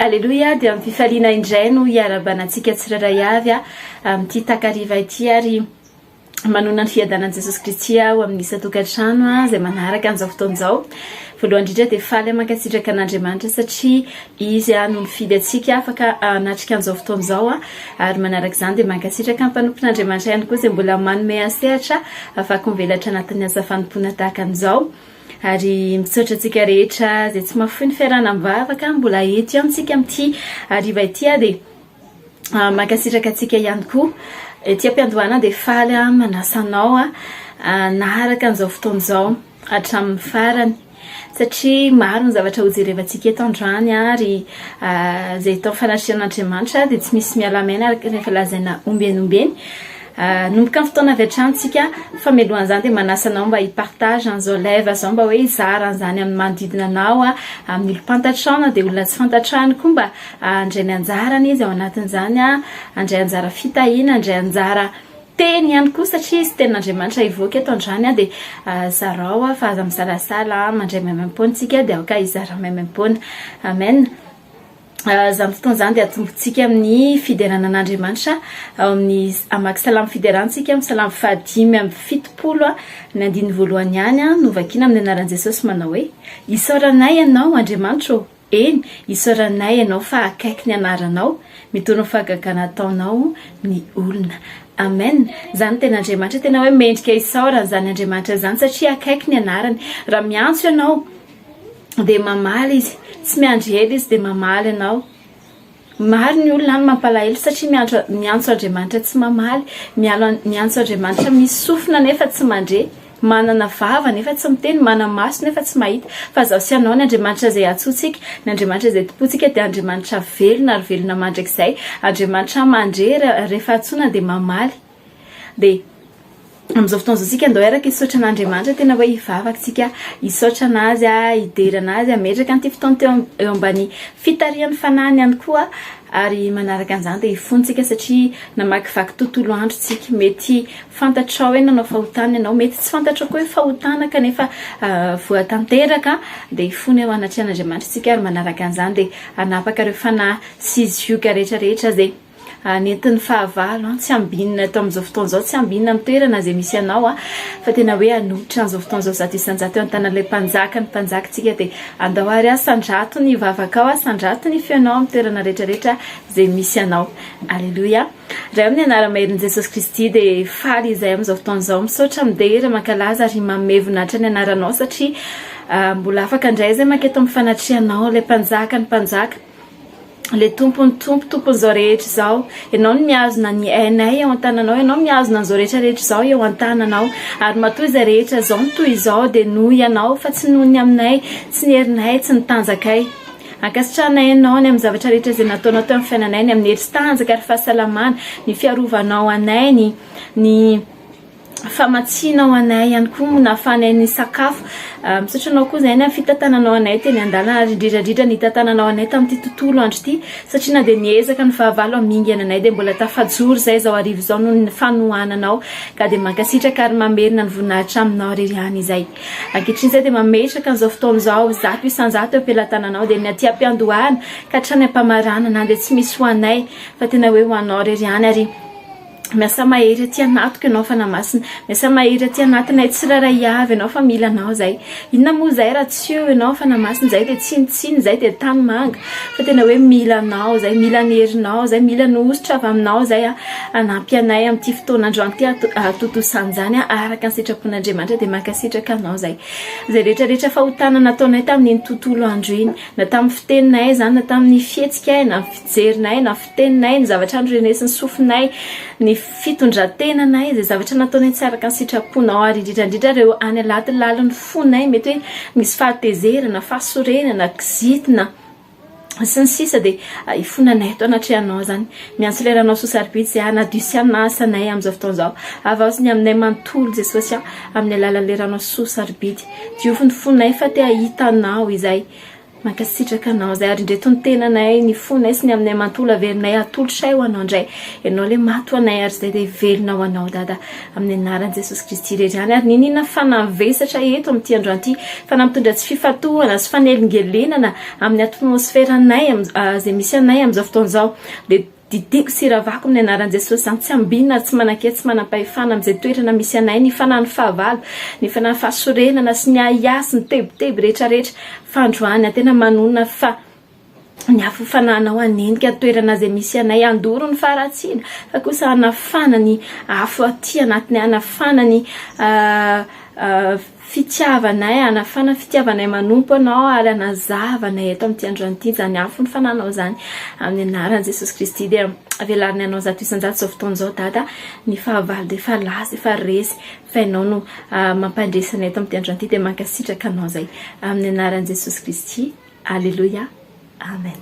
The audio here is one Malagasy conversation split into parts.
Alléluia, dia amin'ny fifaliana indray no hiarabanantsika tsirairay avy amin'ity takariva ity ary manona ny fiadanan'i Jesosy Kristy ao amin'ny isa-tokantrano izay manaraka an'izao fotoan'izao. Voalohany indrindra dia faly mankasitraka an'Andriamanitra satria izy no mifidy antsika afaka hanatrika an'izao fotoan'izao ary manaraka izany dia mankasitraka ny mpanompon'Andriamanitra ihany koa izay mbola manome sehatra afaka mivelatra anatin'ny asa fanompoana tahaka an'izao. Ary misaotra antsika rehetra izay tsy mahafoy ny fiarahana amin'ny vavaka mbola eto ihany antsika amin'ity hariva ity dia mankasitraka antsika ihany koa ety am-piandohana dia faly manasanao naharaka an'izao fotoan'izao hatramin'ny farany satria maro ny zavatra hojerevantsika eto androany ary izay tao fanatrehan'Andriamanitra dia tsy misy mialamena rehefa lazaina ombenombeny. Nomboka ny fotoana avy hatramintsika famelohan'izany dia manasanao mba hipartage an'izao live zao mba hoe hizara an'izany amin'ny manodidina anao amin'ny olo mpantatrana dia olona tsy fantatrahany koa mba handray ny anjarany izy ao anatin'izany handray anjara fitahiana handray anjara teny ihany koa satria izy tenin'Andriamanitra ivoaka eto androany dia zarao fa aza misalasala mandray maimam-poantsika dia aoka hizara maimam-poana. Amen. Izany fotoan'izany dia atombontsika amin'ny fiderana an'Andriamanitra ao amin'ny amaky salamy fiderantsika amin'ny salamy 5:70 ny andiny voalohany ihany no vakiana amin'ny anaran'i Jesosy manao hoe isaoranay ianao Andriamanitra eny isaoranay ianao fa akaiky ny anaranao mitondra ny fahagagana ataonao ny olona. Amen. Izany ten'Andriamanitra tena hoe mendrika isaorana izany Andriamanitra izany satria akaiky ny anarany. Raha miantso ianao dia mamaly izy, tsy miandry ela izy dia mamaly ianao. Maro ny olona any mampalahelo satria miantso Andriamanitra tsy mamaly, miantso Andriamanitra misy sofina nefa tsy mandre, manana vava nefa tsy miteny, manana maso nefa tsy mahita. Fa zaho sy ianao ny Andriamanitra izay atsotsika, ny Andriamanitra izay tompontsika dia Andriamanitra velona ary velona mandrakizay, Andriamanitra mandre rehefa atsoina dia mamaly. Dia amin'izao fotoan'izao isika andao araka hisaotra an'Andriamanitra tena hoe hivavaka tsika hisaotra anazy hidera anazy hametraka an'ity fotoana teo eo ambany fitarihan'ny fanahy ihany koa ary manaraka an'izany dia hifontsika satria namakivaky tontolo andro tsika mety fantatrao hoe nanao fahotana ianao mety tsy fantatrao koa hoe fahotana kanefa voatanteraka dia hifony ao anatrehan'Andriamanitra tsika ary manaraka an'izany dia hanapaka ireo fanahy sy zioka rehetrarehetra zay nentin'ny fahavalo tsy ambinina atao amin'izao fotoan'izao tsy ambinina amin'ny toerana izay misy ianao fa tena hoe hanohitra an'izao fotoan'izao zato isanjato eo an-tanan'ilay mpanjaka ny mpanjakantsika dia andao ary sandrato ny vavaka sandrato ny fianao amin'ny toerana rehetrarehetra izay misy ianao. Alléluia. Raha amin'ny anarana mahery Jesosy Kristy dia faly izay amin'izao fotoan'izao misaotra midera mankalaza ary mamevonatra ny anaranao satria mbola afaka indray izay maketo amin'ny fanatrihanao ilay mpanjaka ny mpanjaka. Le tompony tompon'izao rehetra izao ianao no miazona ny ainay ao an-tananao ianao miazona an'izao rehetrarehetra izao eo an-tananao ary matoa izay rehetra izao no toy izao dia noho ianao fa tsy noho ny aminay tsy ny herinay tsy ny tanjakay ankasitrahanay ianao ny amin'ny zavatra rehetra izay nataonao teo amin'ny fiainanay ny amin'ny hery tanjaka ary fahasalamana ny fiarovanao anay ny famatsianao anay ihany koa nahafahanay ny sakafo misaotra anao koa izay ny fitantananao anay teny an-dalana ary indrindra ny tantananao anay tamin'ity tontolo andro ity satria na dia niezaka ny fahavalo hamingy anay dia mbola tafajoro izay zao arivo izao noho ny fanohananao ka dia mankasitraka ary mamerina ny voninahitra aminao ririany izay ankehitriny izay dia mametraka an'izao fotoan'izao zato isanjato eo am-pelantananao dia ny aty am-piandohana ka hatrany am-pamarana na dia tsy misy ho anay fa tena hoe ho anao ririany ary miasa mahery aty anatoko ianao fanamasina miasa mahery aty anatinay tsiraray avy ianao fa mila anao zay inona moa zay raha tsy eo ianao fanamasina zay dia tsinitsiny zay dia tany manga fa tena hoe mila anao zay mila ny herinao zay mila ny ositra avy aminao zay anampy anay amin'ity fotoanandroany ity atontosany zany araka ny sitrapon'Andriamanitra dia mankasitraka anao zay rehetrarehetra fahotana nataonay tamin'iny tontolo andro iny na tamin'ny fiteninay zany na tamin'ny fihetsika na fijerinay na fiteninay ny zavatra androrenesin'ny sofinay ny fitondratenanay izay zavatra nataonay tsy araka ny sitraponao ary indrindrandrindra ireo any alaty lalin'ny fonay mety hoe misy fahatezerana fahasorenana kizitina sy ny sisa dia hifonanay to anatrehanao zany miantso leranao sosarobidy izay anadio sy anasanay amin'izao fotoan'izao avao sy ny aminay manontolo Jesosy amin'ny alalan'ny leranao sosarobidy diovy ny fonay fa te hahita anao izay mankasitraka anao zay ary indray tony tenanay ny fonay sy ny aminay mantolo averinay atolotray ho anao indray ianao le mato anay ary zay de velona ho anao dada amin'ny anaran'i Jesosy Kristy rehetra any ary ninina fanavesatra eto amin'ity andro an'ity fanampitondra tsy fifatohana sy fanelingelenana amin'ny atmosferanay zay misy anay amin'izao fotoan'izao de didiko sy ravako amin'ny anaran'i Jesosy zany tsy ambinina ary tsy manaketsy tsy manam-pahefana amin'izay toerana misy anay ny fanany fahavalo ny fanany fahasorenana sy ny aiasy ny tebotebo rehetrarehetra fandroany tena manonona fa ny afo fananao anendika toerana zay misy anay andoro ny faratsiana fa kosa anafana ny afo aty anatiny anafana ny fitiavanay anafana fitiavanay manompo anao ary anazavanay eto amin'ity andro an'ity zany afo ny fananao zany amin'ny anaran'i Jesosy Kristy de avelariny anao zato isan-jato zao fotoan'izao dada ny fahavalo de fa lazy fa resy fa ianao no mampandresana eto amin'ity andro an'ity de mankasitraka anao zay amin'ny anaran'i Jesosy Kristy alleluia amen.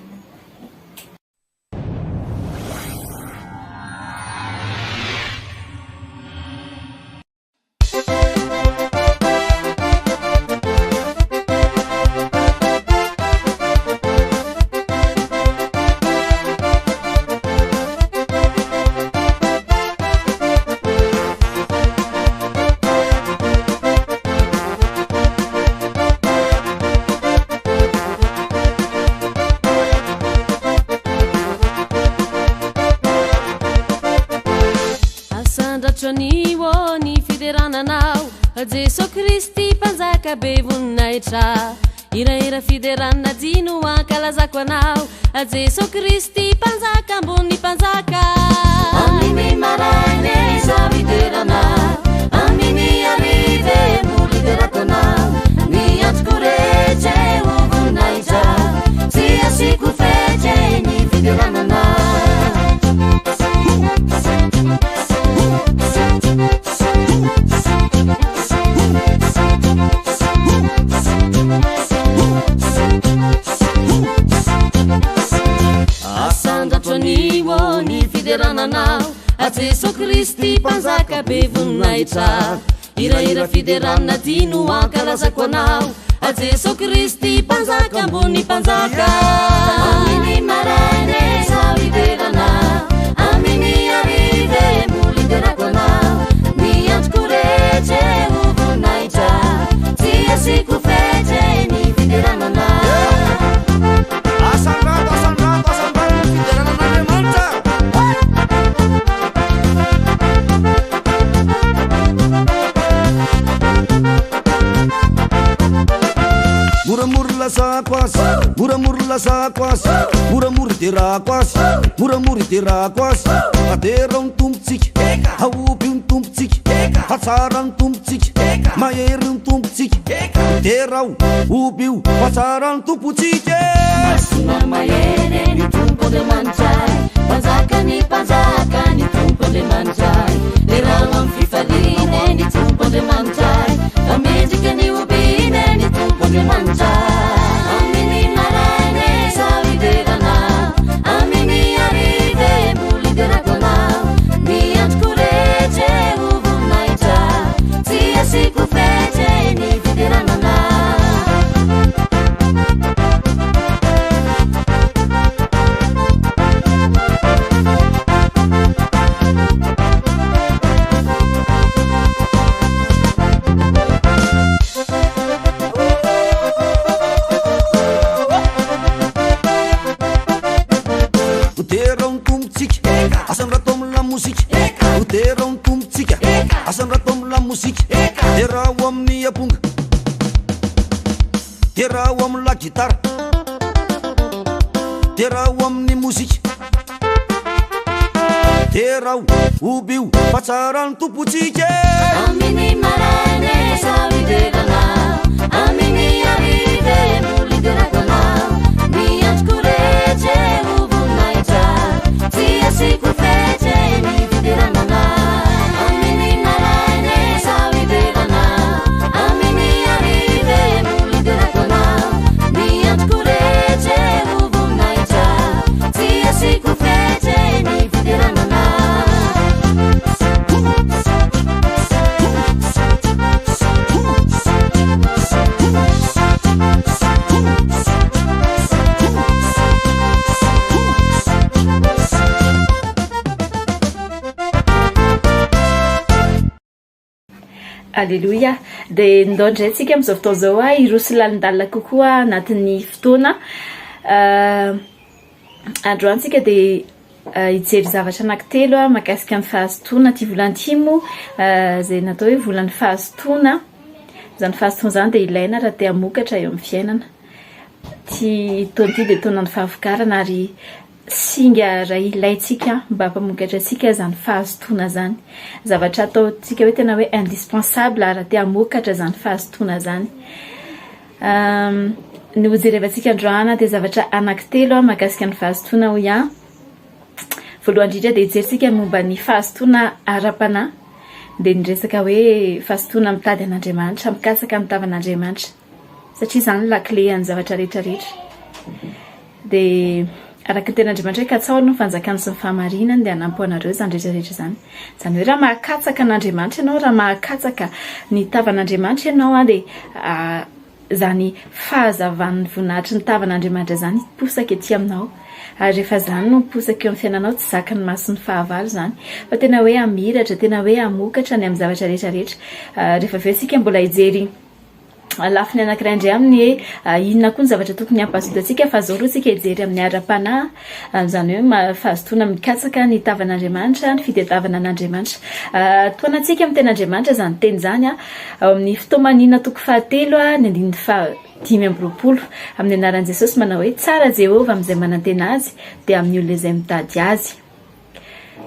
Jesosy Kristy mpanjaka be voninahitra iraira fiderana jino ankalazako anao Jesosy Kristy mpanjaka ambony mpanjaka amin'ny maraine za fiderana amin'ny arive moliderako anao ny antoko rehetra ho voninahitra tsy asiko fety ny fideranana ny fiderananao Jesosy Kristy mpanjaka be voninahitra iraira fiderana dino ankalazako anao Jesosy Kristy mpanjaka ambony mpanjaka amin'ny maraine za fiderana amin'ny arive moliderako anao ny antoko rehetra ho voninahitra tsy asiko fety ny fideranana Mura-mura lasako azy mura-mura de rako azy mura-mura de rako azy adera ny tombotsika aoby ny tombotsika hatsara ny tombotsika mahery ny tombotsika derao oby io hatsara ny tompotsika masina mahery ny tompo le mandray mpanjaka ny tompo le mandray le raha amin'ny fifaliana ny tompo le mandray amendrika ny obina ny tompo le mandray Raha amin'ny la gitara de raha amin'ny mozika de raha oby io fa tsara ny tompotsika amin'ny maraine za fiderana amin'ny arive moliderako anao ny antoko rehetra ho voninahitra tsy asiko fety ny fideranana amin'ny maraine za fiderana amin'ny arive moliderako anao ny antoko rehetra ho voninahitra tsy asiko fety ny fideranana Alleloia. Dia ndao indray tsika amin'izao fotoana izao iroso lalindalina kokoa anatin'ny fotoana androantsika dia hijery zavatra anankitelo mahakasika ny fahazotoana ty volantimo izay natao hoe volan'ny fahazotoana. Izany fahazotoana izany dia ilaina raha te hamokatra eo amin'ny fiainana. Ty taona ity dia taonan'ny fahavokarana ary singa raha ilaitsika mba hampamokatra antsika izany fahazotoana zany. Zavatra ataontsika hoe tena hoe indispensable raha te hamokatra izany fahazotoana zany. Ny hojerevantsika androana dia zavatra anankitelo mahakasika ny fahazotoana ho ihany. Voalohany indrindra dia hijeritsika momba ny fahazotoana ara-panahy. Dia niresaka hoe fahazotoana mitady an'Andriamanitra, mikasaka ny tavan'Andriamanitra. Satria izany lakle any zavatra rehetrarehetra. Dia araka ny ten'Andriamanitra hoe katsao no fanjakany sy ny fahamarinany dia hanampy anareo izany rehetrarehetra izany. Izany hoe raha mahakatsaka an'Andriamanitra ianao, raha mahakatsaka ny tavan'Andriamanitra ianao dia izany fahazavan'ny voninahitry ny tavan'Andriamanitra izany posaka ety aminao. Ary rehefa izany no posaka eo amin'ny fiainanao tsy zakany maso ny fahavalo izany. Fa tena hoe hamiratra, tena hoe hamokatra ny amin'ny zavatra rehetrarehetra. Rehefa avy eo isika mbola hijery lafiny anankiray indray aminy hoe inona koa ny zavatra tokony hampazoto antsika fa zao aloha tsika hijery amin'ny ara-panahy. Izany hoe fahazotoana mikatsaka ny tavan'Andriamanitra, ny fitadiavana an'Andriamanitra. Toana antsika amin'ny ten'Andriamanitra izany teny izany ao amin'ny fitoamanina toko fahatelo ny andininy dimy amby roapolo amin'ny anaran'i Jesosy manao hoe tsara Jehovah amin'izay manantena azy dia amin'ny olona izay mitady azy.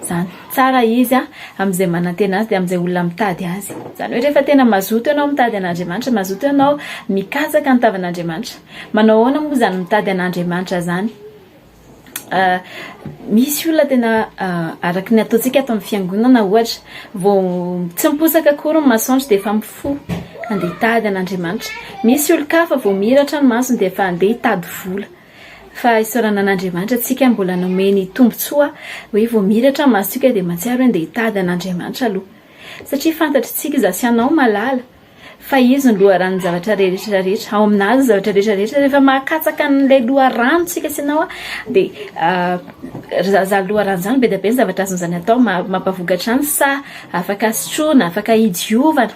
Zany tsara izy amin'izay manantena azy dia amin'izay olona mitady azy. Zany hoe rehefa tena mazoto ianao mitady an'Andriamanitra, mazoto ianao mikasaka ny tavan'Andriamanitra. Manao ahoana moa izany mitady an'Andriamanitra zany? Misy olona tena araka ny ataontsika ato amin'ny fiangonana ohatra, vao tsy miposaka akory ny masoandro dia efa mifo andeha hitady an'Andriamanitra. Misy olon-kafa vao miratra ny masony dia efa andeha hitady vola. Fa isaorana an'Andriamanitra tsika mbola nomeny tombotsoa hoe vao miratra ny masontsika dia mahatsiaro hoe andeha hitady an'Andriamanitra aloha. Satria fantatritsika izy sy anao malala fa izy ny loharan'ny zavatra rehetrarehetra. Ao aminazy zavatra rehetrarehetra rehefa mahakatsaka n'ilay loharanontsika sy anao dia za loharano izany be dia be ny zavatra azon'izany atao mampavokatra any sa afaka sotroina, afaka hidiovana,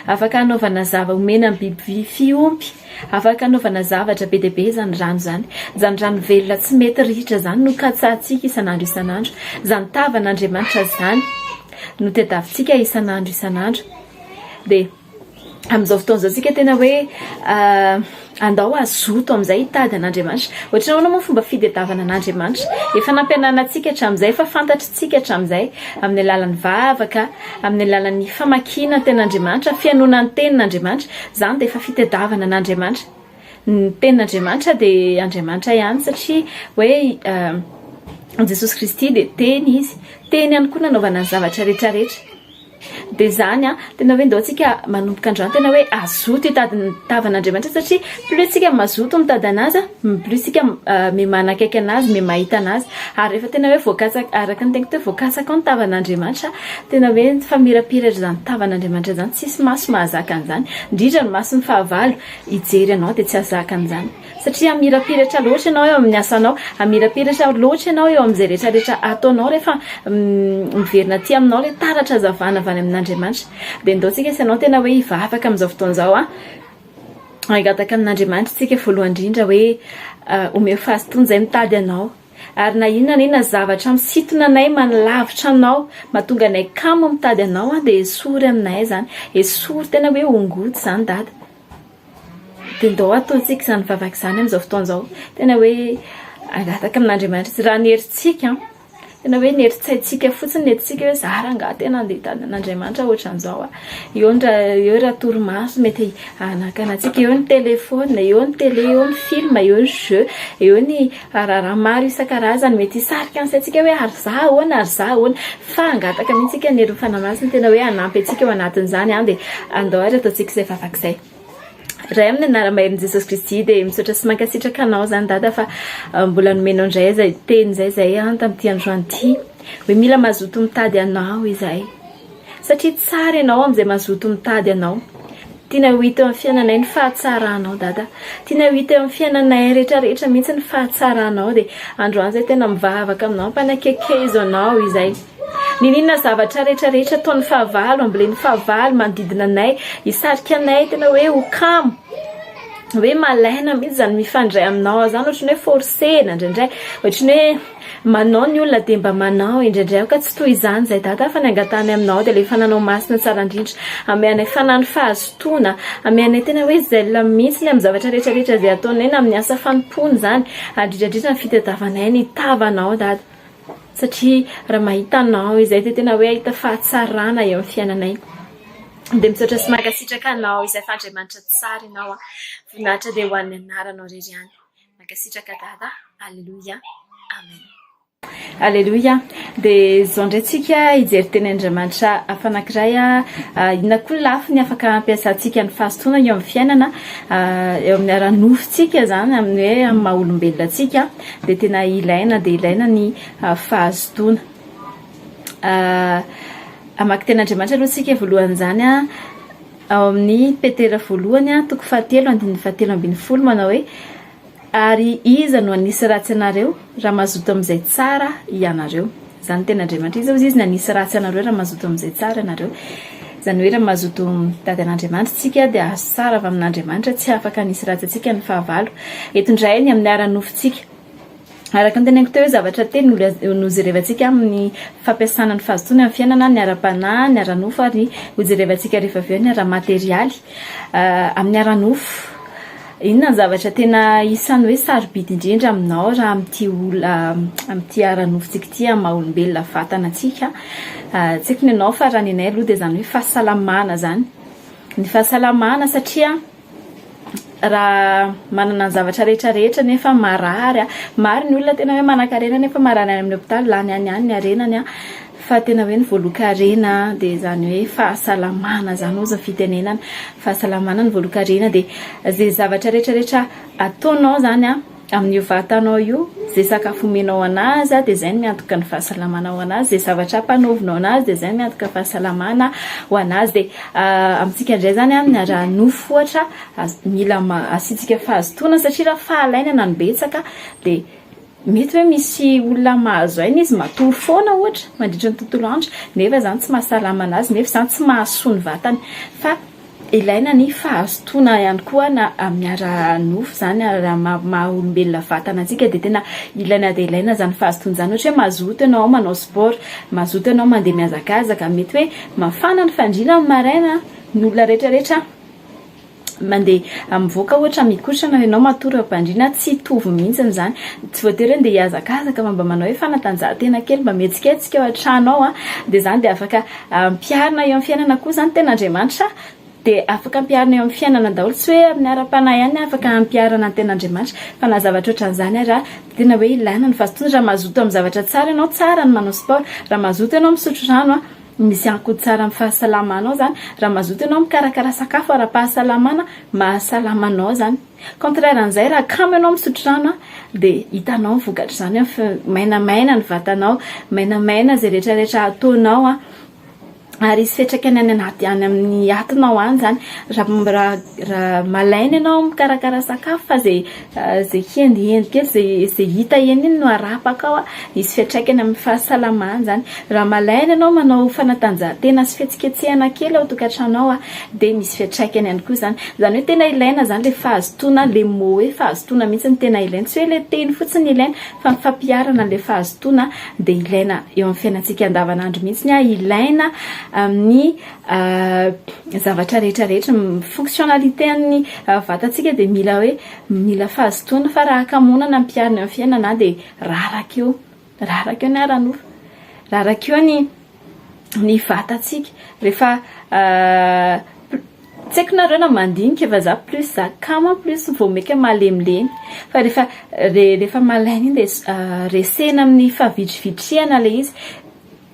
afaka hanaovana zava omena amin'ny biby fiompy, afaka hanaovana zavatra be dia be zany rano zany. Zany rano velona tsy mety ritra zany no katsahantsika isan'andro isan'andro. Zany tavan'Andriamanitra zany no tadiavintsika isan'andro isan'andro. Dia amin'izao fotoana izao tsika tena hoe andao azoto amin'izay hitady an'Andriamanitra. Ohatranao moa fomba fitadiavana an'Andriamanitra. Efa nampianarina antsika hatramin'izay, efa fantatritsika hatramin'izay amin'ny alalan'ny vavaka, amin'ny alalan'ny famakiana ten'Andriamanitra, fianoana ny tenin'Andriamanitra. Zany dia efa fitadiavana an'Andriamanitra. Ny tenin'Andriamanitra dia Andriamanitra ihany satria hoe Jesosy Kristy dia teny izy. Teny ihany koa nanaovana ny zavatra rehetrarehetra. Dia izany tena hoe ndao antsika manomboka androany tena hoe azoto hitady ny tavan'Andriamanitra satria plus tsika mazoto mitady anazy, plus tsika me manakaiky anazy, me mahita anazy. Ary rehefa tena hoe voakatsaka araka ny teniko hoe voakatsaka ny tavan'Andriamanitra, tena hoe fa mirapiratra izany tavan'Andriamanitra izany, tsisy maso mahazaka an'izany. Indrindra ny mason'ny fahavalo hijery anao dia tsy hazaka an'izany. Satria amirapiratra loatra ianao eo amin'ny asanao, amirapiratra loatra ianao eo amin'izay rehetrarehetra ataonao rehefa miverina aty aminao ilay taratra hazavana avy any amin'Andriamanitra. Dia ndao tsika sy ianao tena hoe hivavaka amin'izao fotoana izao hangataka amin'Andriamanitra tsika voalohany indrindra hoe omeo fahazotoana izay mitady anao. Ary na inona na inona zavatra misintona anay manalavitra anao, mahatonga anay kamo mitady anao dia esory aminay zany. Esory tena hoe ongoty izany dada. Dia ndao ataontsika izany vavaka izany amin'izao fotoana izao. Tena hoe angataka amin'Andriamanitra. Raha nieritsika tena hoe nieritsaintsika fotsiny, nieritsika hoe za rangaha tena andeha hitady an'Andriamanitra ohatran'izao. Eo raha torimaso mety anakana antsika, eo ny telefona, eo ny télé, eo ny film, eo ny jeu, eo ny raha maro isan-karazany mety hisarika ansaintsika hoe ary za ahoana. Fa angataka mihitsika ny hery fanamasina tena hoe hanampy antsika eo anatin'izany dia andao ary ataontsika izay vavaka izay. Raha amin'ny anara-mahery Jesosy Kristy dia misaotra sy mankasitraka anao zany dada fa mbola nomenao indray izay teny izay tamin'ity androany ity hoe mila mazoto mitady anao izay. Satria tsara ianao amin'izay mazoto mitady anao. Tiana ho hita eo amin'ny fiainanay ny fahatsaranao dada. Tiana ho hita eo amin'ny fiainanay rehetrarehetra mihitsy ny fahatsaranao dia androany izay tena mivavaka aminao, mpanakaiky anao izay. ninona zavatra rehetrarehetra ataon'ny fahavalo ambileny fahavalo manodidina anay isarika anay tena hoe okamo hoe malaina mihitsy zany mifandray aminao zany ohatry ny hoe forcena indraindray ohatry ny hoe manao ny olona dia mba manao indraindray ka tsy toy izany zay dada fa ny angatany aminao dia le fananao masina tsara indrindra ameanay fanany fahazotoana ameanay tena hoe zella mihitsy ny amin'ny zavatra rehetrarehetra zay ataonay na amin'ny asa fanompony zany indrindrandrindra ny fitadiavanay ny tavanao dada satria raha mahitanao izay dia tena hoe ahita fahatsarana eo amin'ny fiainanay dia misaotra sy mankasitraka anao izay fandriamanitra tsara ianao voninahitra dia ho an'ny anaranao rery any mankasitraka dada alleluia amen alleluia dia zao indray tsika hijery teny andriamanitra afanankiray inona koa lafiny afaka ampiasantsika ny fahazotoana eo amin'ny fiainana eo amin'ny ara-nofontsika zany amin'ny hoe amin'ny maha-olombelona tsika dia tena ilaina ny fahazotoana amaky teny andriamanitra aloha tsika voalohany zany ao amin'ny petera voalohany 7:7-7 manao hoe ary iza no anisy ratsy anareo raha mazoto amin'izay tsara ianareo zany tena andriamanitra izy ny anisy ratsy anareo raha mazoto amin'izay tsara ianareo zany hoe raha mazoto mitady an'andriamanitra tsika dia azo tsara avy amin'andriamanitra tsy afaka anisy ratsy atsika ny fahavalo eto indray ny amin'ny ara-nofontsika araka ny teneniko teo hoe zavatra teny no jerevantsika amin'ny fampiasana ny fahazotoana amin'ny fiainana ny ara-panahy ny ara-nofo ary ho jerevantsika rehefa avy eo ny ara-materialy amin'ny ara-nofo inona ny zavatra tena isan'ny hoe sarobidy indrindra aminao raha amin'ity ara-nofontsika ity amin'ny maha-olombelona vatana antsika tsy haiko ny anao fa raha ny anay aloha dia zany hoe fahasalamana zany ny fahasalamana satria raha manana ny zavatra rehetrarehetra nefa marary ny olona tena hoe manan-karena nefa marary any amin'ny hopitaly lany any ny arenany fa tena hoe ny voalokarena dia zany hoe fahasalamana zany oza fitenenana fahasalamana ny voalokarena dia zay zavatra rehetrarehetra ataonao zany amin'ny vatanao io zay sakafo omenao anazy dia zay ny miantoka ny fahasalamana ho anazy zay zavatra mpanaovinao anazy dia zay miantoka fahasalamana ho anazy dia amintsika indray zany amin'ny ara-nofo ohatra mila asitsika fahazotoana satria raha fahalainana ny betsaka dia mety hoe misy olona mahazo aina izy matory foana ohatra mandritra ny tontolo andro nefa zany tsy mahasalama anazy nefa zany tsy mahasoa ny vatany fa ilaina ny fahazotoana ihany koa na amin'ny ara-nofo zany maha-olombelona vatana antsika dia tena ilaina zany fahazotoana zany ohatra hoe mazoto ianao manao sport mazoto ianao mandeha miazakazaka mety hoe mafana ny fandriana amin'ny maraina ny olona rehetrarehetra mandeha mivoaka ohatra mikotrana ianao matory ampandriana tsy tovy mihitsy zany tsy voatery hoe andeha hiazakazaka mba manao hoe fanatanjahantena kely mba mihetsiketsika ao an-trano dia zany dia afaka ampiarina eo amin'ny fiainana koa zany tena andriamanitra dia afaka ampiarina eo amin'ny fiainana daholo tsy hoe amin'ny ara-panahy ihany afaka ampiarana ny tena andriamanitra fa na zavatra ohatran'izany raha tena hoe ilaina ny fahazotoana raha mazoto amin'ny zavatra tsara ianao tsara ny manao sport raha mazoto ianao misotro rano misy ankody tsara amin'ny fahasalamanao zany raha mazoto ianao mikarakara sakafo ara-pahasalamana mahasalamanao zany contraire an'izay raha kamo ianao misotro rano dia hitanao vokatra zany mainamaina ny vatanao mainamaina zay rehetrarehetra ataonao ary isy fetraikany any anaty any amin'ny atinao any zany raha malaina ianao mikarakara sakafo fa zay hendihendy kely zay hita eny iny no arapaka ao isy fetraikany amin'ny fahasalamana zany raha malaina ianao manao fanatanjahantena sy fihetsiketsehana kely ao tokantranao dia misy fetraikany ihany koa zany hoe tena ilaina zany le fahazotoana le mot hoe fahazotoana mihitsy ny tena ilaina tsy hoe le teny fotsiny ilaina fa mifampiarana le fahazotoana dia ilaina eo amin'ny fiainantsika andavanandro mihitsy ilaina amin'ny zavatra rehetrarehetra fonctionnalité amin'ny vatantsika dia mila fahazotoana fa raha akamonana ampiarina amin'ny fiainana dia rarakeo ny ara-nofo rarakeo ny vatantsika rehefa tsy haiko nareo na mandinika fa za plus za kama plus vao meka malemilemy fa rehefa malaina iny dia resena amin'ny fahavitrivitriana le izy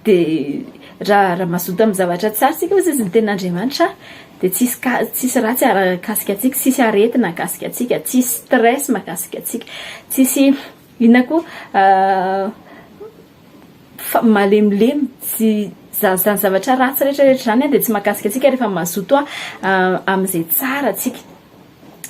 dia raha mazoto amin'ny zavatra tsara tsika ozy izy ny ten'andriamanitra dia tsisy ratsy arakasika atsika tsisy aretina akasika atsika tsisy stress makasika atsika tsisy inona koa malemilemy tsy zany zavatra ratsy rehetrarehetra zany dia tsy makasika atsika rehefa mazoto amin'izay tsara atsika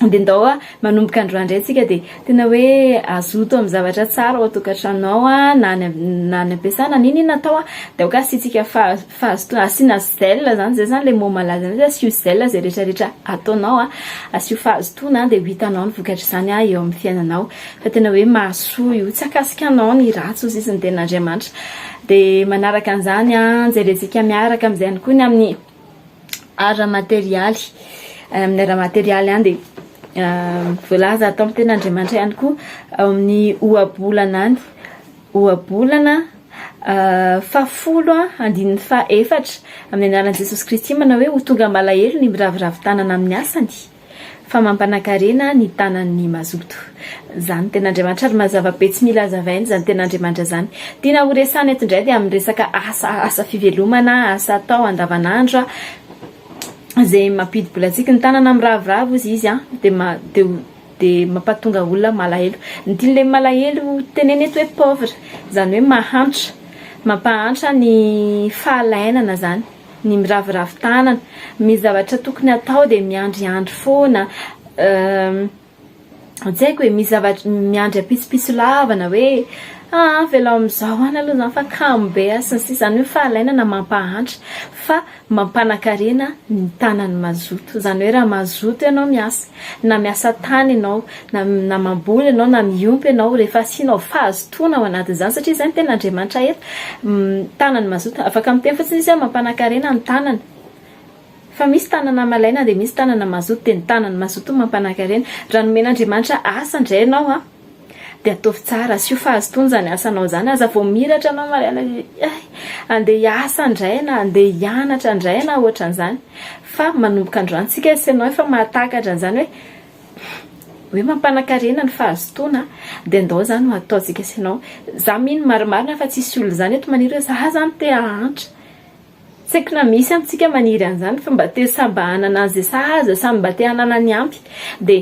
de ndao manomboka androandray tsika de tena hoe azoto amin'ny zavatra tsara ao atokantranao na ny ampiasana nini natao de oka asitsika fahazotoana asina zel zany zay zany le mot malaza zany asio zel zay rehetrarehetra ataonao asio fahazotoana de ho hitanao ny vokatra zany eo amin'ny fiainanao fa tena hoe mahasoa io tsy akasikanao ny ratsy ozy izy ny ten'Andriamanitra de manaraka an'izany jerentsika miaraka amin'izay ihany koa ny amin'ny ara materialy amin'ny ara materialy any de voalaza atao amin'ny ten'Andriamanitra ihany koa amin'ny ohabolana any ohabolana fafolo andininy faefatra amin'ny anaran'i Jesosy Kristy manao hoe ho tonga malahelo ny miraviravy tanana amin'ny asany fa mampanakarena ny tanan'ny mazoto zany ten'Andriamanitra ary mazava be tsy mila hazavaina zany ten'Andriamanitra zany tiana ho resany eto indray de amin'ny resaka asa fivelomana asa atao andavanandro zay mampidi-bolantsika ny tanana miraviravy izy de mampatonga olona malahelo ny tian'le malahelo teneny eto hoe pauvre zany hoe mahantra mampahantra ny fahalainana zany ny miraviravy tanana misy zavatra tokony atao de miandriandry foana tsy haiko hoe misy zavatra miandry apisopiso lavana hoe velao amin'izao any aloha zany fa kamo be asiny sy zany hoe fahalainana mampahantra fa mampanakarena ny tanany mazoto zany hoe raha mazoto ianao miasa na miasa tany ianao na mamboly ianao na miompy ianao rehefa asianao fahazotoana ao anatin'izany satria zany ten'Andriamanitra eto tanany mazoto afaka miteny fotsiny izy mampanakarena ny tanany fa misy tanana malaina de misy tanana mazoto de ny tanany mazoto mampanakarena raha nomen'Andriamanitra asa indray ianao de ataovy tsara asio fahazotoana zany asanao zany aza vao miratra anao mariana andeha hiasa indray na andeha hianatra indray na ohatran'izany fa manomboka androany tsika sy ianao efa mahatakatra an'izany hoe mampanakarena ny fahazotoana de ndao zany no ataontsika sy ianao za mino marimarina fa tsisy olo zany eto maniry hoe za zany te hahantra tsy haiko na misy amintsika maniry an'izany fa mba te samby hanana azy sahaza samby mba te hanana ny ampy de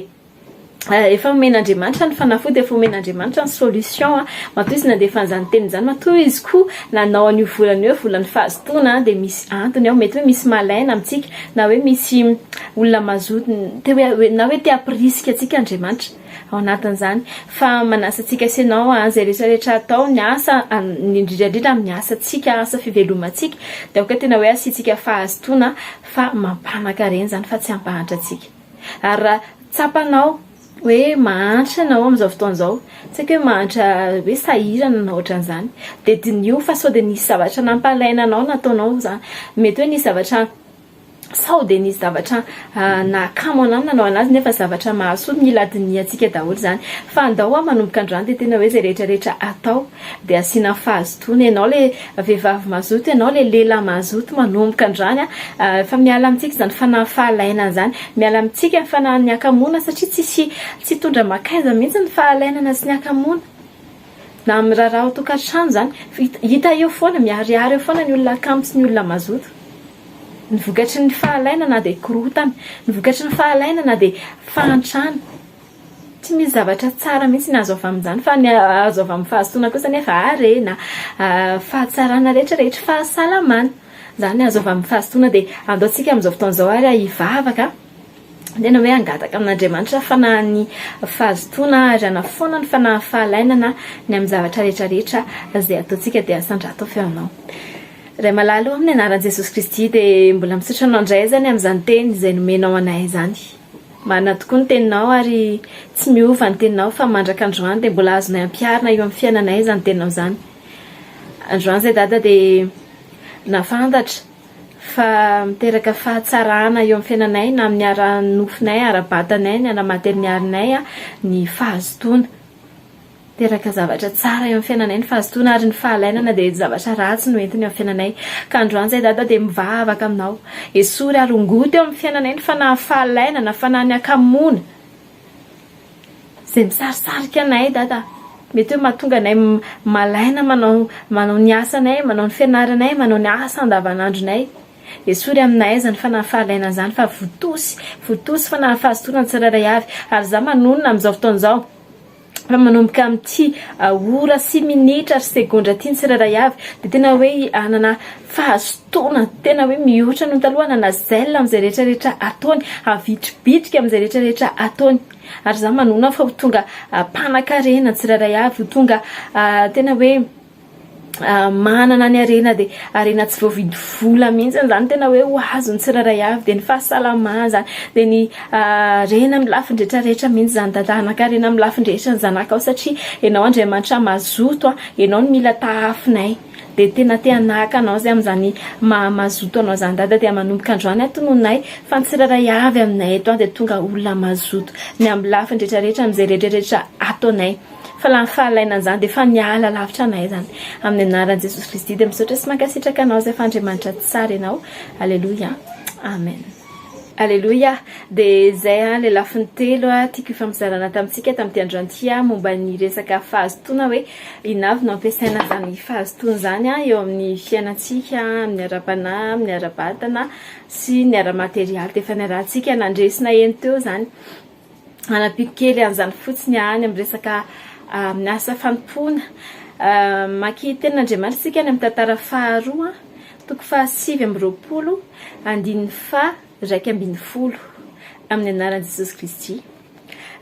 efa omen'Andriamanitra ny fanafody efa omen'Andriamanitra ny solution matoa izy nandefa an'izany teny zany matoa izy koa nanao an'io volana io volan'ny fahazotoana de misy antony ao mety hoe misy malaina amintsika na hoe misy olona mazoto na hoe te hampirisika atsika Andriamanitra ao anatin'izany fa manasa atsika sy ianao zay rehetrarehetra atao ny asa ny indrindrandrindra amin'ny asantsika asa fivelomantsika de oka tena hoe asitsika fahazotoana fa mampanakarena zany fa tsy hampahantra atsika ary raha tsapanao hoe mahantra anao amin'izao fotoan'izao tsy haiko hoe mahantra hoe sahirana na ohatran'izany de dinio fa sao de nisy zavatra nampalaina anao nataonao zany mety hoe nisy zavatra sao de nisy zavatra nakamo anao nanao anazy nefa zavatra mahasoa mila diniantsika daholo zany fa andao manomboka androany de tena hoe zay rehetrarehetra atao de asiana fahazotoana ianao le vehivavy mazoto ianao le lehilahy mazoto manomboka androany fa miala amintsika zany fanafahalainana zany miala amintsika ny fanahany akamona satria tsy tondra makaiza mihitsy ny fahalainana sy ny akamona na amin'ny raha tokantrano zany hita eo foana miariary eo foana ny olona kamo sy ny olona mazoto ny vokatry ny fahalainana de korotana ny vokatry ny fahalainana de fahantrana tsy misy zavatra tsara mihitsy ny azo avy amin'izany fa ny azo avy amin'ny fahazotoana kosa nefa harena fahatsarana rehetrarehetra fahasalamana zany azo avy amin'ny fahazotoana de andaontsika amin'izao fotoan'izao ary hivavaka tena hoe angataka amin'Andriamanitra fanahany fahazotoana ary anafoana ny fanahy fahalainana ny amin'ny zavatra rehetrarehetra zay ataontsika de asandrato feonao Ray malalo amin'ny anaran'i Jesosy Kristy de mbola misaotra anao indray zany amin'izany teny izay nomenao anay zany. Marina tokoa ny teninao ary tsy miova ny teninao fa mandraka androany de mbola azonay ampiarina eo amin'ny fiainanay zany teninao zany. Androany zay dada de nafantatra fa miteraka fahatsarana eo amin'ny fiainanay na amin'ny ara-nofinay, ara-batanay, ny ara-materinyarinay ny fahazotoana. Teraka zavatra tsara eo amin'ny fiainanay ny fahazotoana ary ny fahalainana de zavatra ratsy no entiny eo amin'ny fiainanay. Ka androany zay dada de mivavaka aminao. Esory ary ongoty eo amin'ny fiainanay ny fanahy fahalainana, fanahy ny akamona. Zay misarisarika anay dada. Mety hoe mahatonga anay malaina manao ny asanay, manao ny fianaranay, manao ny asa andavanandronay. Esory aminay zany fanahy fahalainana zany fa votosy fanahy fahazotoana ny tsirairay avy. Ary za manonona amin'izao fotoan'izao fa manomboka amin'ity ora sy minitra ary segondra ty ny tsirairay avy de tena hoe anana fahazotoana tena hoe mihoatra no taloha anana zella amin'izay rehetrarehetra ataony avitribitrika amin'izay rehetrarehetra ataony ary za manona fa ho tonga mpanan-karena ny tsirairay avy ho tonga tena hoe manana ny arena de arena tsy voavidy vola mihitsy zany tena hoe ho azo ny tsirairay avy de ny fahasalamana zany de ny rena amin'ny lafiny rehetrarehetra mihitsy zany dadanaka-rena amin'ny lafiny rehetra ny zanaka ao satria ianao Andriamanitra mazoto ianao no mila tahafinay de tena te anaka anao zay amin'izany mazoto anao zany dada de manomboka androany atononay fa ny tsirairay avy aminay eto de tonga olona mazoto ny amin'ny lafiny rehetrarehetra amin'izay rehetrarehetra ataonay fa la fahalaina zany de fa miala lavitra anay zany amin'ny anaran'i Jesosy Kristy de misaotra sy mankasitraka anao zay fa Andriamanitra tsara ianao. Alleluia, amen. Alleluia. De zay le lafiny telo tiako ifamizarana tamintsika tamin'ity androany ity momba ny resaka fahazotoana hoe inavy no ampiasaina zany fahazotoana zany eo amin'ny fiainantsika amin'ny ara-panahy amin'ny ara-batana sy ny ara-materialy de fa ny arahantsika nandresina eny teo zany anapiko kely an'izany fotsiny any amin'ny resaka amin'ny asa fanompoana maki tenin'Andriamanitra sika any amin'ny tantara faharoa toko 7:20 andininy fa 1:10 amin'ny anaran'i Jesosy Kristy.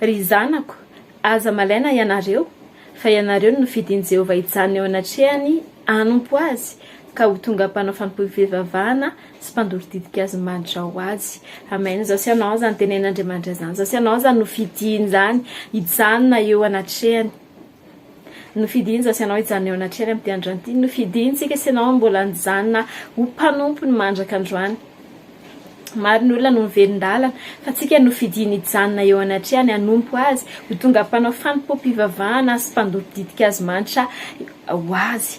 Ry zanako, aza malaina ianareo fa ianareo no fidin'i Jehovah hijanona eo anatrehany anompo azy ka ho tonga mpanao fanompoam-pivavahana sy mpandoro-didika azy manitra ho azy. Amen. Zao sy anao zany tenen'Andriamanitra zany. Zao sy anao zany no fidiny zany hijanona eo anatrehany. No fidiny zao sy anao hijanona eo anatrehany amin'ny androany ity. No fidiny tsika sy anao mbola nijanona ho mpanompo ny mandraka androany. Maro ny olona no mivelon-dalana fa tsika no fidiny hijanona eo anatrehany anompo azy ho tonga mpanao fanompoam-pivavahana sy mpandoro-didika azy manitra ho azy.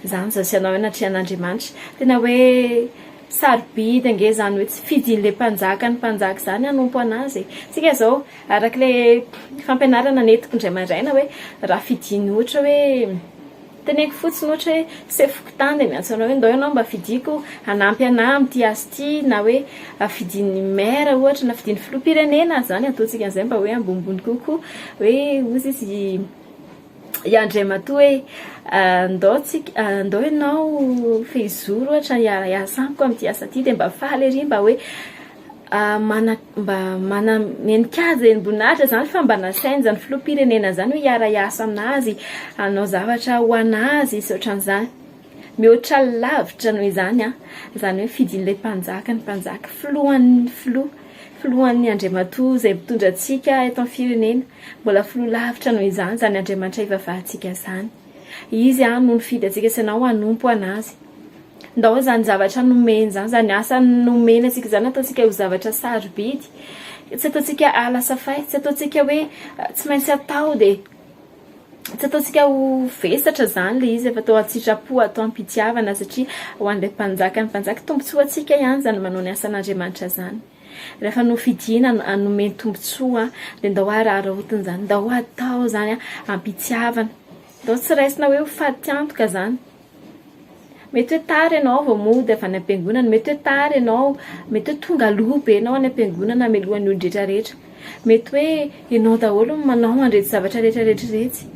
Zany zao sy anao anatrehany tena hoe sarobidy ange zany hoe tsy fidiny le mpanjaka ny mpanjaka zany anompo anazy tsika zao arak'le fampianarana netiko indray mandraina hoe raha fidiny ohatra hoe teneko fotsiny ohatra hoe sefoko tany de miantso anao hoe ndao ianao mba fidiko hanampy anahy amin'ity asa ity na hoe fidiny maire ohatra na fidiny filoham-pirenena zany ataontsika an'izay mba hoe ambonimbony kokoa hoe ozy izy iandray matoa hoe ndao ianao fehizoro ohatra hiasa amiko amin'ity asa ity de mba faly ery mba hoe mana menik'azy eny boninahitra zany fa mba nasainy zany filoham-pirenena zany hoe hiara-hiasa aminazy anao zavatra ho anazy sy ohatran'izany mihoatra lavitra noho izany zany hoe fidin'ilay mpanjaka ny mpanjaka filohan'ny Andriamatoa izay mitondra antsika eto amin'ny firenena mbola filoha lavitra noho izany zany Andriamanitra ivavahantsika zany izy no nifidy antsika sy anao hanompo anazy ndao zany zavatra nomeny zany asa nomeny antsika zany ataontsika ho zavatra sarobidy tsy ataontsika alasafay tsy ataontsika hoe tsy maintsy atao de tsy ataontsika ho vesatra zany le izy efa atao an-tsitrapo atao am-pitiavana satria ho an'ilay mpanjaka ny mpanjaka tombontsoa antsika ihany zany manao ny asan'Andriamanitra zany rehefa no fidina nomeny tombontsoa de ndao ararotiny zany ndao atao zany am-pitiavana ndao tsy raisina hoe ho fady antoka zany mety hoe tary ianao vao mody avy any am-piangonana mety hoe tary ianao mety hoe tonga aloha be ianao any am-piangonana melohan'ny olon rehetrarehetra mety hoe ianao daholo manao andrety zavatra rehetrarehetrarehetra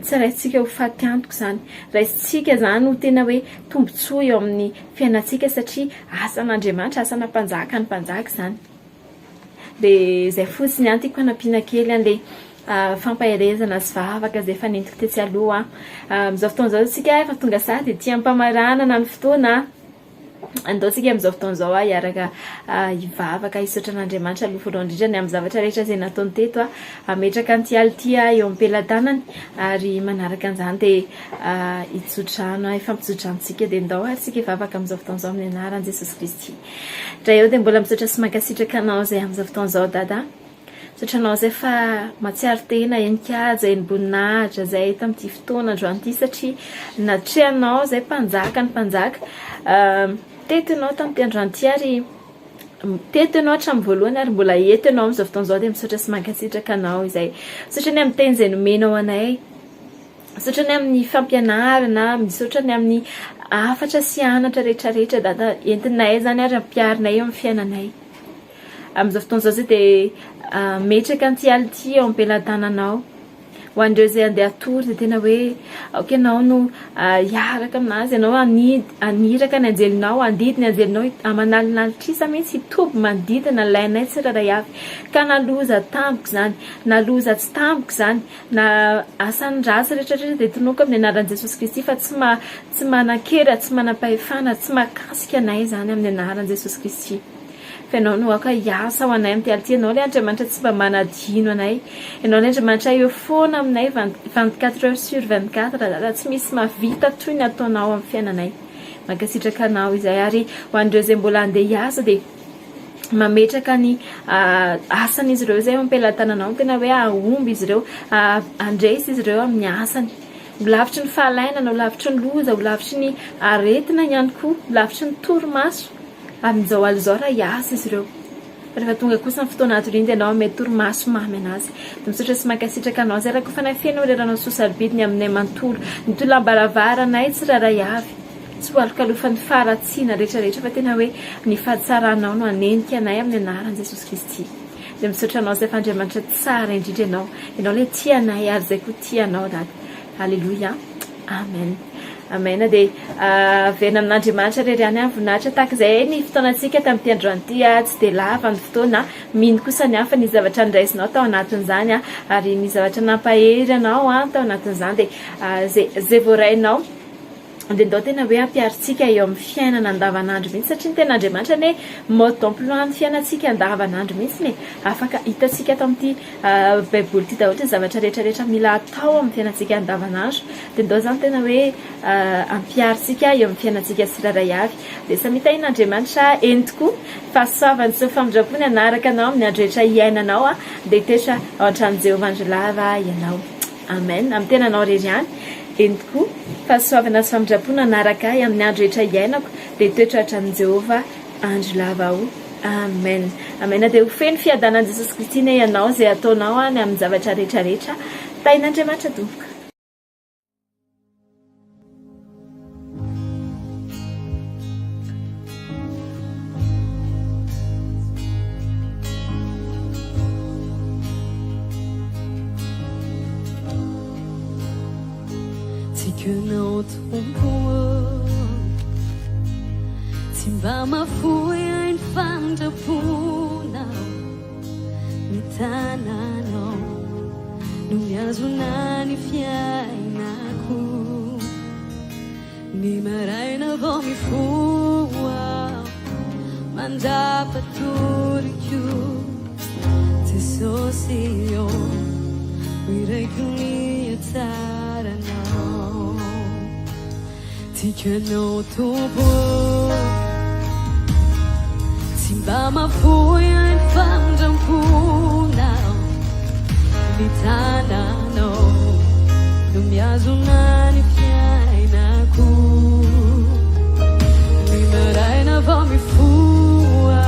tsy raisitsika ho fady antoka zany raisitsika zany ho tena hoe tombontsoa eo amin'ny fiainantsika satria asan'Andriamanitra asana mpanjaka ny mpanjaka zany de zay fotsiny tiako hanampiana kely an'le fampaherezana sy vavaka zay efa nentiko tetsy aloha amin'izao fotoana zao tsika efa tonga sady tia ampamaranana ny fotoana andao tsika amin'izao fotoana zao hiaraka hivavaka hisaotra an'Andriamanitra aloha voalohany indrindra ny amin'ny zavatra rehetra izay nataony teto ametraka an'ity ality eo am-pelantanany ary manaraka an'izany de hitsodrano ifampizodranotsika de ndao ary tsika hivavaka amin'izao fotoana zao amin'ny anaran'i Jesosy Kristy. Dra eo de mbola misaotra sy mankasitraka anao zay amin'izao fotoana zao dada sotranao zay fa matsiaro tena enik'azy eny boninahitra zay tamin'ity fotoana androany ity satria natrehanao zay mpanjaka ny mpanjaka teto ianao tamin'ity androany ity ary teto ianao hatramin'ny voalohany ary mbola eto ianao amin'izao fotoana zao de misaotra sy mankasitraka anao izay misaotra ny amin'ny teny izay nomenao anay misaotra ny amin'ny fampianarana misaotra ny amin'ny hafatra sy anatra rehetrarehetra dada entinay zany ary ampiarinay eo amin'ny fiainanay amin'izao fotoana zao zay de metraka an'ity ality eo am-pelantananao hoandreo zay andeha atory de tena hoe ok anao no iaraka aminazy anao aniraka ny anjelinao andidi ny anjelinao amanalinalytrisa mihitsy hitoby mandidina lainay tsiraray avy ka naloza tamboko zany naloza tsy tamboko zany na asany ratsy rehetrarehetra de tonoko amin'ny anaran'i Jesosy Kristy fa tsy manakera tsy manam-pahefana tsy makasika anay zany amin'ny anaran'i Jesosy Kristy fa ianao no aka hiasa ho anay amin'ny ality ianao le Andriamanitra tsy mba manadino anay ianao le Andriamanitra eo foana aminay 24 heures sur 24 raha tsy misy mavita toy ny ataonao amin'ny fiainanay mankasitraka anao izay ary ho an'ireo zay mbola andeha hiasa de mametraka ny asany izy ireo zay mampelantananao tena hoe ahomby izy ireo andresy izy ireo amin'ny asany lavitry ny fahalainana lavitry ny loza lavitry ny aretina ihany koa lavitry ny torimaso amin'izao alozao raha hiasa izy ireo rehefa tonga kosa ny fotoana atoriany de anao mety torimaso mamy anazy de misaotra sy mankasitraka anao zay raha kofa nafiana oreranao sosabidiny aminay mantolo nitolambaraavaranay tsy raray avy tsy hoalokalofan'ny faratsiana rehetrarehetra fa tena hoe ny fahatsaranao no anenika anay amin'ny anaran'i Jesosy Kristy de misaotra anao zay fa Andriamanitra tsara indrindra ianao le tia anay ary zay koa tia anao dady halleluia amen amen de avena amin'Andriamanitra reriany any voninahitra tahaka izay ny fotoanantsika tamin'ity androany tsy de lava ny fotoana mino kosa ny hafa ny zavatra niraisinao tao anatin'izany ary ny zavatra nampahery anao tao anatin'izany de zay voarainao de ndao tena hoe ampiaritsika eo amin'ny fiainana andavanandro mihitsy satria ny tena Andriamanitra ne mode d'emploi ny fiainantsika andavanandro mihitsy ne afaka hitatsika atao amin'ity baiboly ity daholo ny zavatra rehetrarehetra mila atao amin'ny fiainantsika andavanandro de ndao zany tena hoe ampiaritsika eo amin'ny fiainantsika tsiraray avy de samitahin'Andriamanitra eny tokoa fahasoavany sy famindrapony anaraka anao amin'ny andro rehetra iainanao de toetra ao an-trano Jehovah andro lava ianao amen amin'ny tenanao reriany eny tokoa fahasoavana sy famindrapona anaraka amin'ny andro rehetra iainako de toetra hatrany Jehovah andro lava o amen amen de ho feno fiadanan'i Jesosy Kristy ne ianao zay ataonao ny amin'ny zavatra rehetrarehetra tahin'Andriamanitra tompoko ianao tompoko tsy mba mafoy ny fandrapona ny tananao no miazona ny fiainako ny maraina vao mifoa mandrapatoriko Jesosy io iraiko ny atsaranao tiako ianao tompoko tsy mba mafoy ny fandrampona ny tananao no miazona ny fiainako ny maraina vao mifoa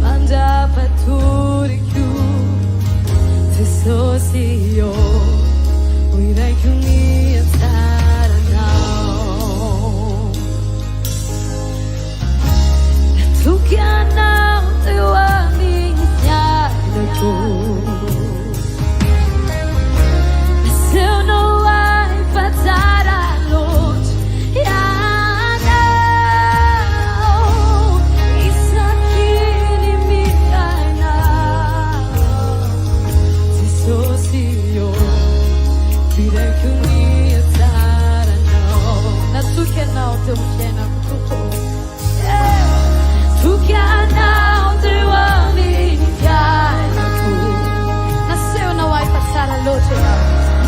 mandrapatoriko Jesosy io iraiko ny atsaranao natokanao teo amin'ny fiainako naseonao ay fatsara loatra ianao isaky ny miainao Jesosy io iraiko ny atsaranao natokanao teo amin'ny fiainako tokanao teo amin'ny fiainako naseonao ay fatsara loatra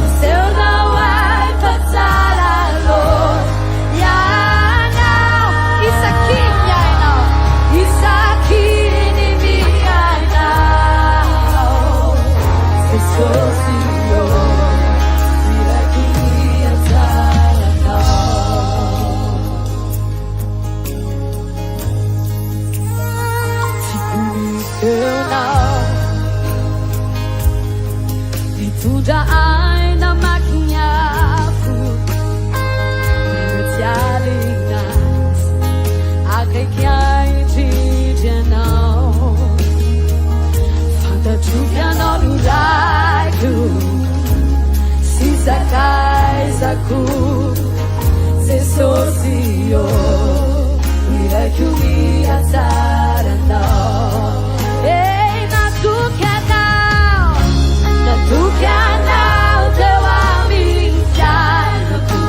naseonao ay fatsara loatra ianao isaky ny miainao isaky ny miainao Jesosy io iraiko ny atsaranao teuonao mitondra aina makinyafo menatialinazy akaiky aindrindry anao fantatroky anao no raiko tompoko se fosy io iraiky miatsaranao natoky anao teo amin'ny fiainako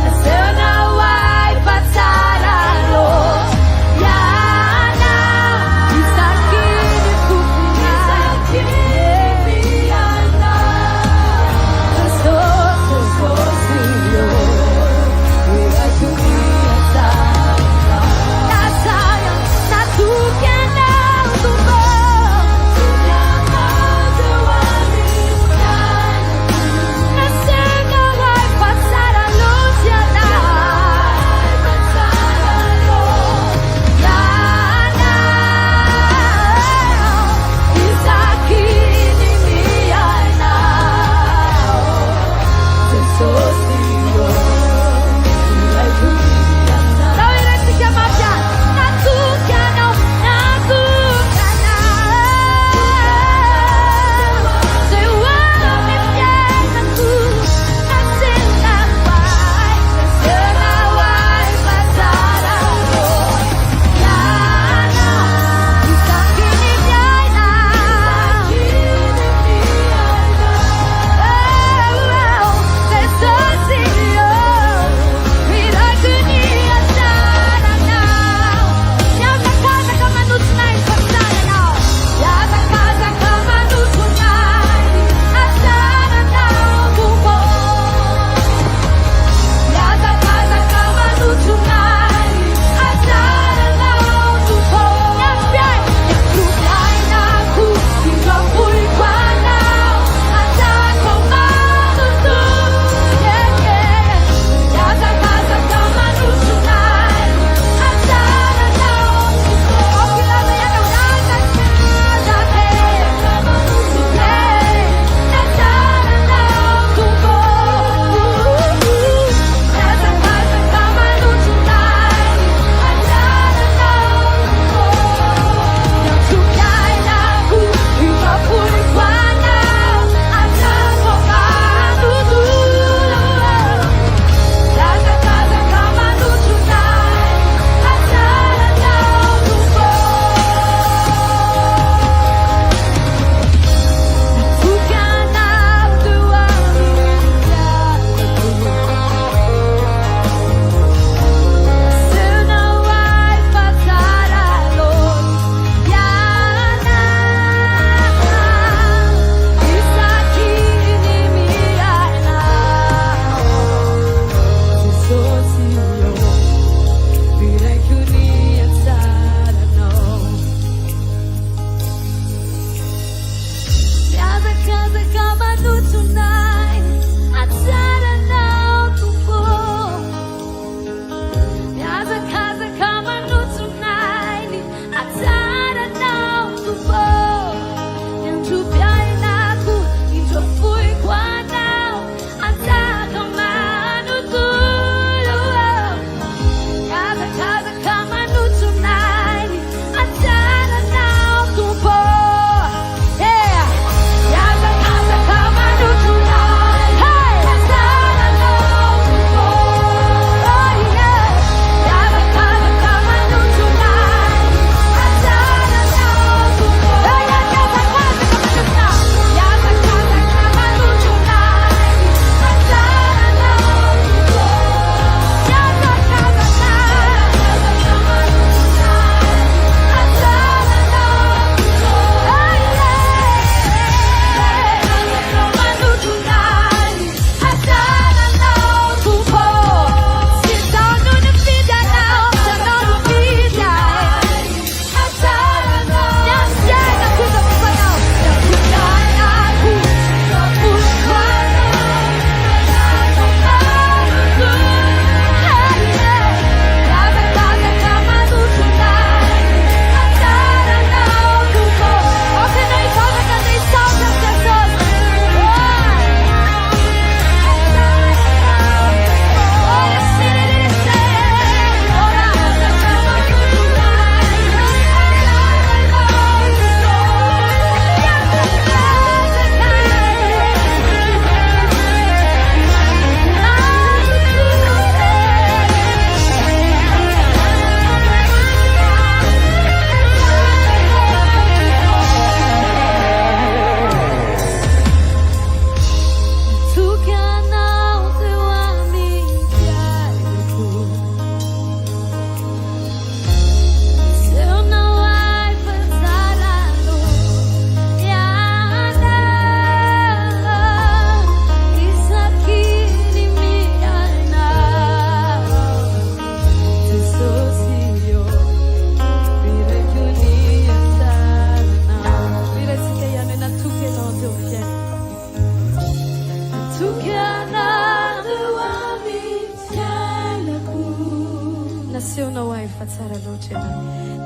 nasehonao ay patsara loatra ianao isaky ny tompony ianao sosy io iraiky miatsaranao nasehonao ay fa tsara loatra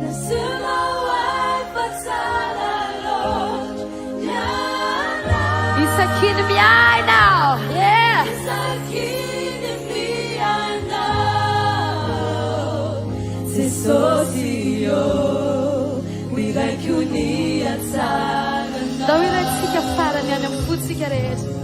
nasehonao ay fa tsara loatra isakiny miainao isakiny miainao Jesosy io iraiky ony atsaranao dao iraitsika farany any amin'ny fotsika rehetra